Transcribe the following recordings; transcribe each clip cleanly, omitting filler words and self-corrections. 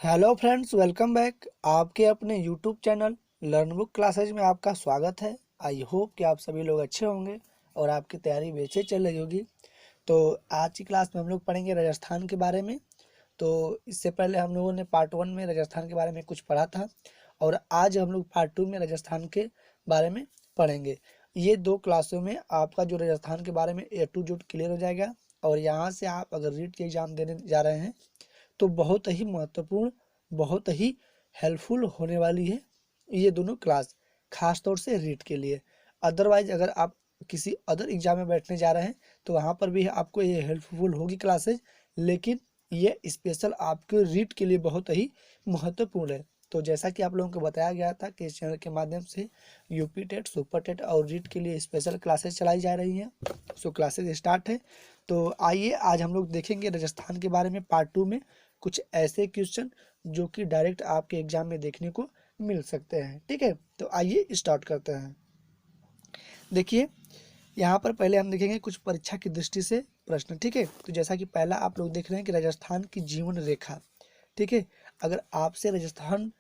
Hello friends, welcome back. आपके अपने YouTube channel learn book classes में आपका स्वागत है। आई होप कि आप सभी लोग अच्छे होंगे और आपकी तैयारी बेचे चल रही होगी। तो आज की क्लास में हम लोग पढ़ेंगे राजस्थान के बारे में। तो इससे पहले हम लोगों ने पार्ट 1 में राजस्थान के बारे में कुछ पढ़ा था और आज हम लोग पार्ट 2 में राजस्थान के बारे में पढ़ेंगे। ये दो क्लासों में आपका जो राजस्थान के बारे में A to Z क्लियर हो जाएगा और यहाँ से आप अगर रीट के एग्ज़ाम देने जा रहे हैं तो बहुत ही महत्वपूर्ण, बहुत ही हेल्पफुल होने वाली है ये दोनों क्लास, खास तौर से रीट के लिए। अदरवाइज अगर आप किसी अदर एग्जाम में बैठने जा रहे हैं तो वहाँ पर भी आपको ये हेल्पफुल होगी क्लासेज, लेकिन ये स्पेशल आपके रीट के लिए बहुत ही महत्वपूर्ण है। तो जैसा कि आप लोगों को बताया गया था कि इस चैनल के माध्यम से यूपी टेट, सुपर टेट और रीट के लिए स्पेशल क्लासेस चलाई जा रही हैं। सो क्लासेस स्टार्ट है। तो आइए आज हम लोग देखेंगे राजस्थान के बारे में पार्ट 2 में कुछ ऐसे क्वेश्चन जो कि डायरेक्ट आपके एग्जाम में देखने को मिल सकते हैं। ठीक है, तो आइए स्टार्ट करते हैं। देखिए, यहाँ पर पहले हम देखेंगे कुछ परीक्षा की दृष्टि से प्रश्न। ठीक है, तो जैसा कि पहला आप लोग देख रहे हैं कि राजस्थान की जीवन रेखा। ठीक है, अगर आपसे राजस्थान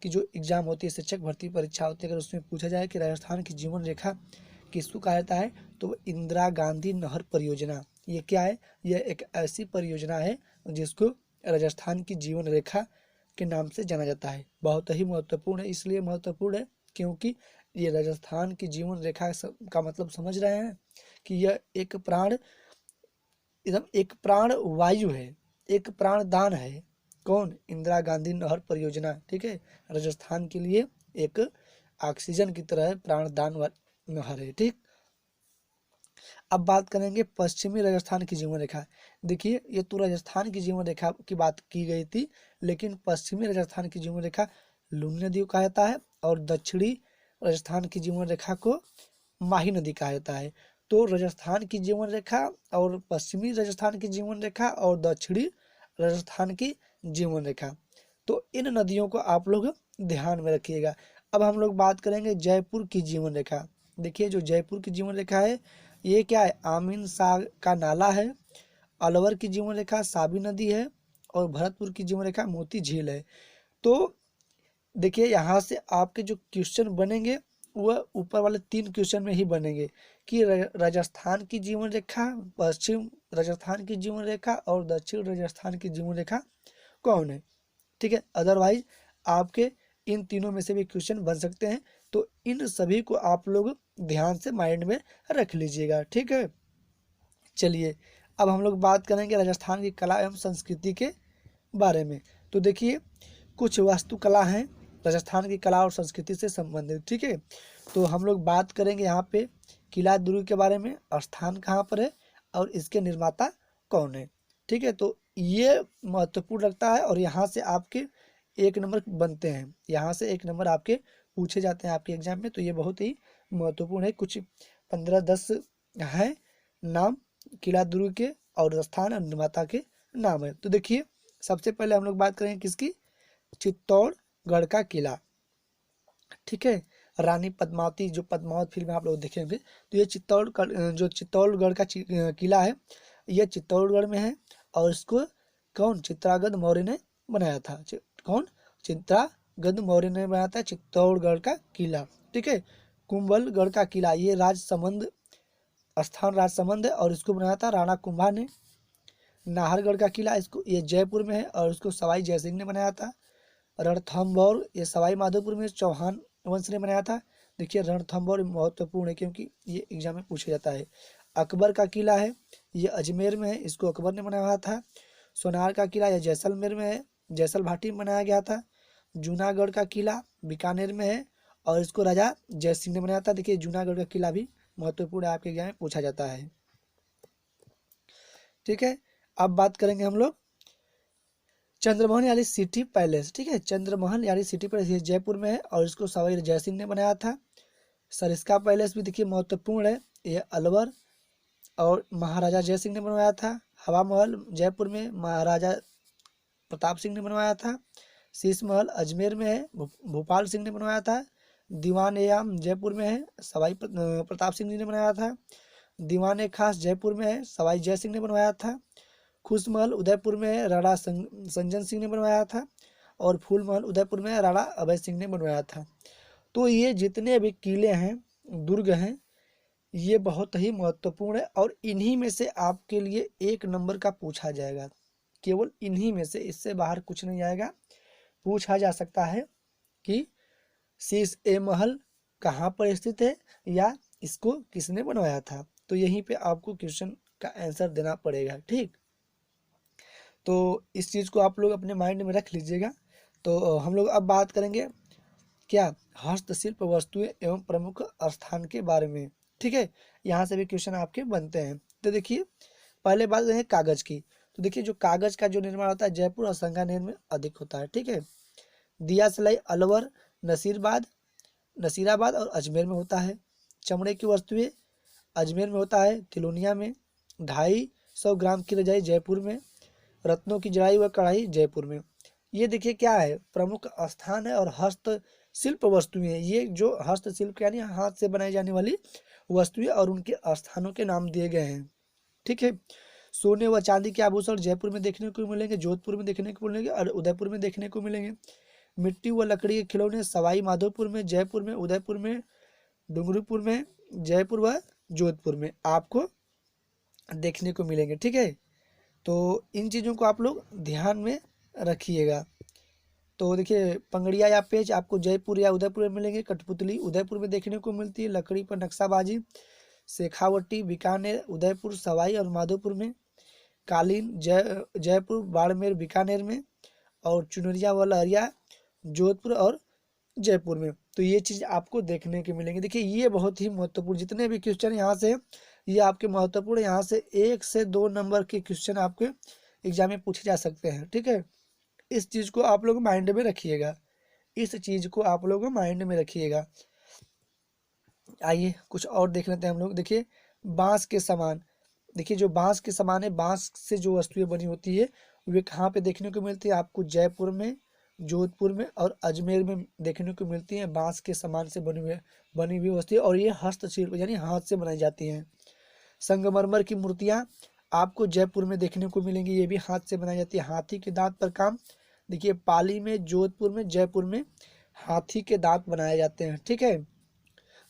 की जो एग्जाम होती है, शिक्षक भर्ती परीक्षा होती है, अगर उसमें पूछा जाए कि राजस्थान की जीवन रेखा किसको कहा जाता है, तो इंदिरा गांधी नहर परियोजना। ये क्या है? यह एक ऐसी परियोजना है जिसको राजस्थान की जीवन रेखा के नाम से जाना जाता है। बहुत ही महत्वपूर्ण है, इसलिए महत्वपूर्ण है क्योंकि ये राजस्थान की जीवन रेखा का मतलब समझ रहे हैं कि यह एक प्राण, एकदम एक प्राण वायु है, एक प्राण दान है। कौन? इंदिरा गांधी नहर परियोजना। ठीक है, राजस्थान के लिए एक ऑक्सीजन की तरह प्राण दान नहर है। ठीक, अब बात करेंगे पश्चिमी राजस्थान की जीवन रेखा। देखिए, ये तो राजस्थान की जीवन रेखा की बात की गई थी, लेकिन पश्चिमी राजस्थान की जीवन रेखा लूनी नदी को कहा जाता है और दक्षिणी राजस्थान की जीवन रेखा को माही नदी कहा जाता है। तो राजस्थान की जीवन रेखा और पश्चिमी राजस्थान की जीवन रेखा और दक्षिणी राजस्थान की जीवन रेखा, तो इन नदियों को आप लोग ध्यान में रखिएगा। अब हम लोग बात करेंगे जयपुर की जीवन रेखा। देखिए, जो जयपुर की जीवन रेखा है ये क्या है? आमीन शाह का नाला है। अलवर की जीवन रेखा साबी नदी है और भरतपुर की जीवन रेखा मोती झील है। तो देखिए, यहाँ से आपके जो क्वेश्चन बनेंगे वह ऊपर वाले 3 क्वेश्चन में ही बनेंगे कि राजस्थान की जीवन रेखा, पश्चिम राजस्थान की जीवन रेखा और दक्षिण राजस्थान की जीवन रेखा कौन है। ठीक है, अदरवाइज आपके इन तीनों में से भी क्वेश्चन बन सकते हैं। तो इन सभी को आप लोग ध्यान से माइंड में रख लीजिएगा। ठीक है, चलिए अब हम लोग बात करेंगे राजस्थान की कला एवं संस्कृति के बारे में। तो देखिए, कुछ वास्तुकला हैं राजस्थान की कला और संस्कृति से संबंधित। ठीक है, तो हम लोग बात करेंगे यहाँ पे किला दुर्ग के बारे में, स्थान कहाँ पर है और इसके निर्माता कौन है। ठीक है, तो ये महत्वपूर्ण लगता है और यहाँ से आपके 1 नंबर बनते हैं, यहाँ से 1 नंबर आपके पूछे जाते हैं आपके एग्जाम में। तो ये बहुत ही महत्वपूर्ण है। कुछ 15-10 हैं नाम किला दुर्ग के और स्थान और निर्माता के नाम है। तो देखिए, सबसे पहले हम लोग बात करेंगे किसकी? चित्तौड़गढ़ का किला। ठीक है, रानी पद्मावती, जो पद्मावत फिल्म आप लोग देखेंगे, तो ये चित्तौड़गढ़ का किला है, ये चित्तौड़गढ़ में है और इसको कौन? चित्रांगद मौर्य ने बनाया था। कौन? चित्रांगद मौर्य ने बनाया था चित्तौड़गढ़ का किला। ठीक है, कुंभलगढ़ का किला, ये राजसमंद स्थान राजसमंद है और इसको बनाया था राणा कुंभा ने। नाहरगढ़ का किला, इसको ये जयपुर में है और इसको सवाई जयसिंह ने बनाया था। रणथंभौर, ये सवाई माधोपुर में चौहान वंश ने बनाया था। देखिए, रणथंभौर महत्वपूर्ण है क्योंकि ये एग्जाम में पूछा जाता है। अकबर का किला है, ये अजमेर में है, इसको अकबर ने बनाया था। सोनार का किला यह जैसलमेर में है, जैसल भाटी में बनाया गया था। जूनागढ़ का किला बीकानेर में है और इसको राजा जयसिंह ने बनाया था। देखिए, जूनागढ़ का किला भी महत्वपूर्ण है, आपके एग्जाम में पूछा जाता है। ठीक है, अब बात करेंगे हम लोग चंद्रमोहन यानी सिटी पैलेस। ठीक है, चंद्रमोहन यानी सिटी पैलेस ये जयपुर में है और इसको सवाई जयसिंह ने बनाया था। सरिस्का पैलेस भी देखिए महत्वपूर्ण है, ये अलवर और महाराजा जयसिंह ने बनवाया था। हवा महल जयपुर में महाराजा प्रताप सिंह ने बनवाया था। शीश महल अजमेर में है, भोपाल सिंह ने बनवाया था। दीवान ए आम जयपुर में है, सवाई प्रताप सिंह जी ने बनाया था। दीवान ए खास जयपुर में है, सवाई जय सिंह ने बनवाया था। खुश महल उदयपुर में है, राणा संजन सिंह ने बनवाया था। और फूल महल उदयपुर में राणा अभय सिंह ने बनवाया था। तो ये जितने भी किले हैं, दुर्ग हैं, ये बहुत ही महत्वपूर्ण है और इन्हीं में से आपके लिए 1 नंबर का पूछा जाएगा। केवल इन्हीं में से, इससे बाहर कुछ नहीं आएगा। पूछा जा सकता है कि शीश ए महल कहाँ पर स्थित है या इसको किसने बनवाया था। तो यहीं पे आपको क्वेश्चन का आंसर देना पड़ेगा। ठीक, तो इस चीज़ को आप लोग अपने माइंड में रख लीजिएगा। तो हम लोग अब बात करेंगे क्या, हस्तशिल्प वस्तुएं एवं प्रमुख स्थान के बारे में। ठीक है, यहाँ से भी क्वेश्चन आपके बनते हैं। तो देखिए, पहले बात है कागज की। तो देखिए, जो कागज का जो निर्माण होता है जयपुर और संगानेर में अधिक होता है। ठीक है, दिया सिलाई अलवर, नसीराबाद और अजमेर में होता है। चमड़े की वस्तुएं अजमेर में होता है, तिलोनिया में। 250 ग्राम की रजाई जयपुर में। रत्नों की जड़ाई व कढ़ाई जयपुर में। ये देखिए क्या है, प्रमुख स्थान है और हस्तशिल्प वस्तुएं। ये जो हस्तशिल्प यानी हाथ से बनाई जाने वाली वस्तुएं और उनके स्थानों के नाम दिए गए हैं। ठीक है, सोने व चांदी के आभूषण जयपुर में देखने को मिलेंगे, जोधपुर में देखने को मिलेंगे और उदयपुर में देखने को मिलेंगे। मिट्टी व लकड़ी के खिलौने सवाई माधोपुर में, जयपुर में, उदयपुर में, डूंगरपुर में, जयपुर व जोधपुर में आपको देखने को मिलेंगे। ठीक है, तो इन चीज़ों को आप लोग ध्यान में रखिएगा। तो देखिए, पंगड़िया या पेच आपको जयपुर या उदयपुर में मिलेंगे। कठपुतली उदयपुर में देखने को मिलती है। लकड़ी पर नक्शाबाजी शेखावटी बीकानेर, उदयपुर, सवाई और माधोपुर में। कालीन जयपुर, बाड़मेर, बीकानेर में। और चुनरिया व लहरिया जोधपुर और जयपुर में। तो ये चीज़ आपको देखने के मिलेंगे। देखिए, ये बहुत ही महत्वपूर्ण, जितने भी क्वेश्चन यहाँ से ये आपके महत्वपूर्ण, यहाँ से 1 से 2 नंबर के क्वेश्चन आपके एग्जाम में पूछे जा सकते हैं। ठीक है, इस चीज़ को आप लोग माइंड में रखिएगा, इस चीज़ को आप लोग माइंड में रखिएगा। आइए कुछ और देख लेते हैं हम लोग। देखिए, बांस के सामान। देखिए, जो बांस के सामान है, बांस से जो वस्तुएं बनी होती है वे कहाँ पे देखने को मिलती है आपको, जयपुर में, जोधपुर में और अजमेर में देखने को मिलती है। बांस के सामान से बनी हुई वस्तुएं और ये हस्तशिल्प यानी हाथ से बनाई जाती हैं। संगमरमर की मूर्तियां आपको जयपुर में देखने को मिलेंगी, ये भी हाथ से बनाई जाती है। हाथी के दांत पर काम, देखिए पाली में, जोधपुर में, जयपुर में हाथी के दांत बनाए जाते हैं। ठीक है,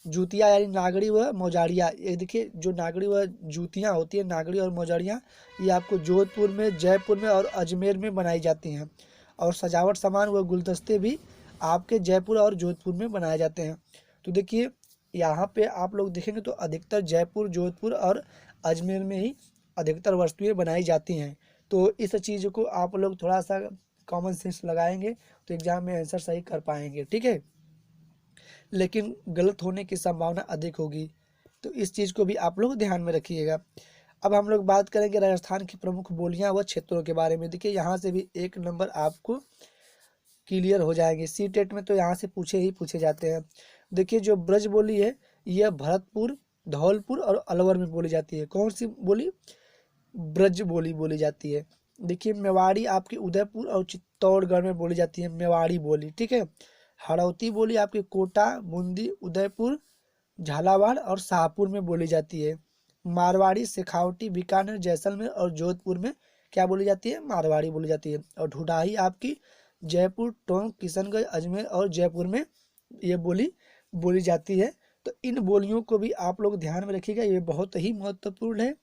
जूतियाँ यानी नागड़ी व मौजाड़ियाँ, ये देखिए जो नागड़ी व जूतियाँ होती है, नागड़ी और मौजाड़ियाँ, ये आपको जोधपुर में, जयपुर में और अजमेर में बनाई जाती हैं। और सजावट सामान व गुलदस्ते भी आपके जयपुर और जोधपुर में बनाए जाते हैं। तो देखिए, यहाँ पे आप लोग देखेंगे तो अधिकतर जयपुर, जोधपुर और अजमेर में ही अधिकतर वस्तुएं बनाई जाती हैं। तो इस चीज़ को आप लोग थोड़ा सा कॉमन सेंस लगाएंगे तो एग्जाम में आंसर सही कर पाएंगे। ठीक है, लेकिन गलत होने की संभावना अधिक होगी, तो इस चीज़ को भी आप लोग ध्यान में रखिएगा। अब हम लोग बात करेंगे राजस्थान की प्रमुख बोलियां व क्षेत्रों के बारे में। देखिए, यहाँ से भी 1 नंबर आपको क्लियर हो जाएंगे। सी टेट में तो यहाँ से पूछे जाते हैं। देखिए, जो ब्रज बोली है यह भरतपुर, धौलपुर और अलवर में बोली जाती है। कौन सी बोली, ब्रज बोली बोली जाती है। देखिए, मेवाड़ी आपके उदयपुर और चित्तौड़गढ़ में बोली जाती है, मेवाड़ी बोली। ठीक है, हड़ौती बोली आपके कोटा, बूंदी, उदयपुर, झालावाड़ और शाहपुर में बोली जाती है। मारवाड़ी शेखावटी बीकानेर, जैसलमेर और जोधपुर में क्या बोली जाती है, मारवाड़ी बोली जाती है। और ढूढाही आपकी जयपुर, टोंक, किशनगंज, अजमेर और जयपुर में ये बोली बोली जाती है। तो इन बोलियों को भी आप लोग ध्यान में रखिएगा, ये बहुत ही महत्वपूर्ण है।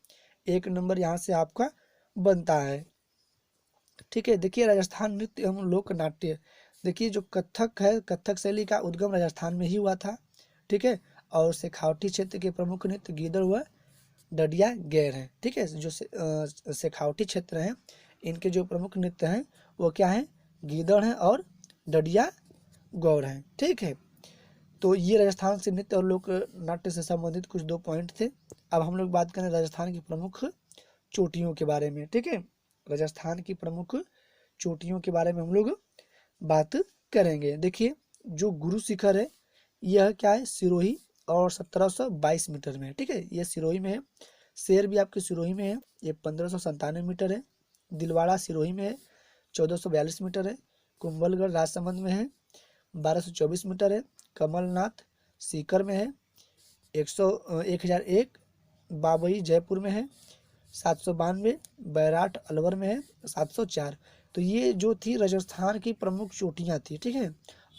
1 नंबर यहाँ से आपका बनता है। ठीक है, देखिए, राजस्थान नृत्य एवं लोक नाट्य। देखिए, जो कथक है, कथक शैली का उद्गम राजस्थान में ही हुआ था। ठीक है, और शेखावटी क्षेत्र के प्रमुख नृत्य गीदड़ व डडिया गैर हैं। ठीक है, जो शेखावटी क्षेत्र हैं, इनके जो प्रमुख नृत्य हैं वो क्या है, गीदड़ हैं और डडिया गौर हैं। ठीक है, तो ये राजस्थान से नृत्य और लोक नाट्य से संबंधित कुछ 2 पॉइंट थे। अब हम लोग बात करें राजस्थान की प्रमुख चोटियों के बारे में। ठीक है, राजस्थान की प्रमुख चोटियों के बारे में हम लोग बात करेंगे। देखिए, जो गुरु शिखर है यह क्या है, सिरोही और 1722 मीटर में है। ठीक है, ये सिरोही में है। शेर भी आपके सिरोही में है, ये 1597 मीटर है। दिलवाड़ा सिरोही में है, 1442 मीटर है। कुंभलगढ़ राजसमंद में है, 1224 मीटर है। कमलनाथ सीकर में है, 1001। बाबई जयपुर में है, 792। बैराट अलवर में है, 704। तो ये जो थी राजस्थान की प्रमुख चोटियाँ थी, ठीक है।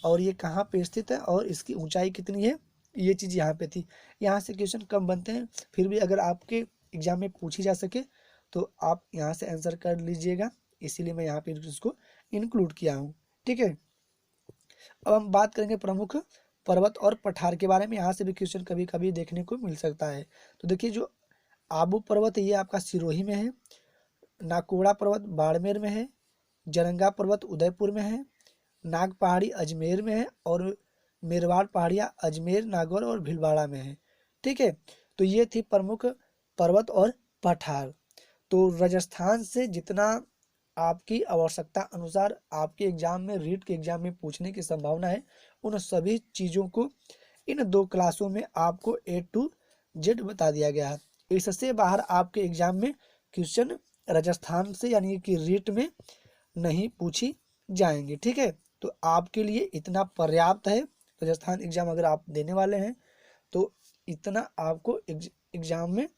और ये कहाँ पे स्थित है और इसकी ऊंचाई कितनी है, ये चीज़ यहाँ पे थी। यहाँ से क्वेश्चन कम बनते हैं, फिर भी अगर आपके एग्जाम में पूछी जा सके तो आप यहाँ से आंसर कर लीजिएगा, इसीलिए मैं यहाँ पे इसको इंक्लूड किया हूँ, ठीक है। अब हम बात करेंगे प्रमुख पर्वत और पठार के बारे में। यहाँ से भी क्वेश्चन कभी कभी देखने को मिल सकता है। तो देखिए, जो आबू पर्वत है ये आपका सिरोही में है, नाकोड़ा पर्वत बाड़मेर में है, जरंगा पर्वत उदयपुर में है, नाग पहाड़ी अजमेर में है, और मेरवाड़ पहाड़ियाँ अजमेर, नागौर और भीलवाड़ा में है, ठीक है। तो ये थी प्रमुख पर्वत और पठार। तो राजस्थान से जितना आपकी आवश्यकता अनुसार आपके एग्जाम में, रीट के एग्जाम में पूछने की संभावना है, उन सभी चीज़ों को इन 2 क्लासों में आपको A to Z बता दिया गया है। इससे बाहर आपके एग्जाम में क्वेश्चन राजस्थान से यानी कि रीट में नहीं पूछी जाएंगे, ठीक है। तो आपके लिए इतना पर्याप्त है। राजस्थान एग्जाम अगर आप देने वाले हैं तो इतना आपको एग्जाम में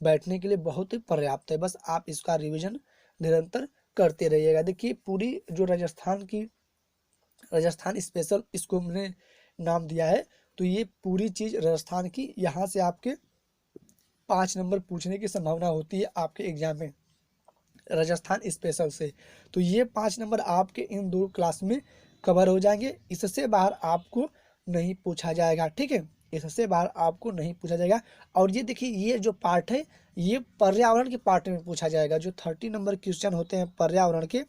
बैठने के लिए बहुत ही पर्याप्त है। बस आप इसका रिवीजन निरंतर करते रहिएगा। देखिए, पूरी जो राजस्थान स्पेशल इसको हमने नाम दिया है, तो ये पूरी चीज़ राजस्थान की, यहाँ से आपके 5 नंबर पूछने की संभावना होती है आपके एग्जाम में राजस्थान स्पेशल से। तो ये 5 नंबर आपके इन 2 क्लास में कवर हो जाएंगे। इससे बाहर आपको नहीं पूछा जाएगा, ठीक है। इससे बाहर आपको नहीं पूछा जाएगा। और ये देखिए, ये जो पार्ट है ये पर्यावरण के पार्ट में पूछा जाएगा। जो 30 नंबर क्वेश्चन होते हैं पर्यावरण के,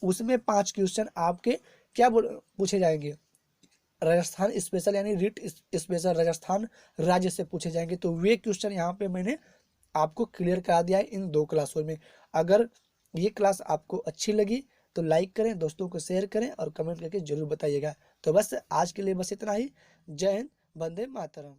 उसमें 5 क्वेश्चन आपके क्या पूछे जाएंगे, राजस्थान स्पेशल यानी रीट स्पेशल राजस्थान राज्य से पूछे जाएंगे। तो वे क्वेश्चन यहाँ पे मैंने आपको क्लियर करा दिया है इन 2 क्लासों में। अगर ये क्लास आपको अच्छी लगी तो लाइक करें, दोस्तों को शेयर करें और कमेंट करके जरूर बताइएगा। तो बस आज के लिए बस इतना ही। जय हिंद, वंदे मातरम।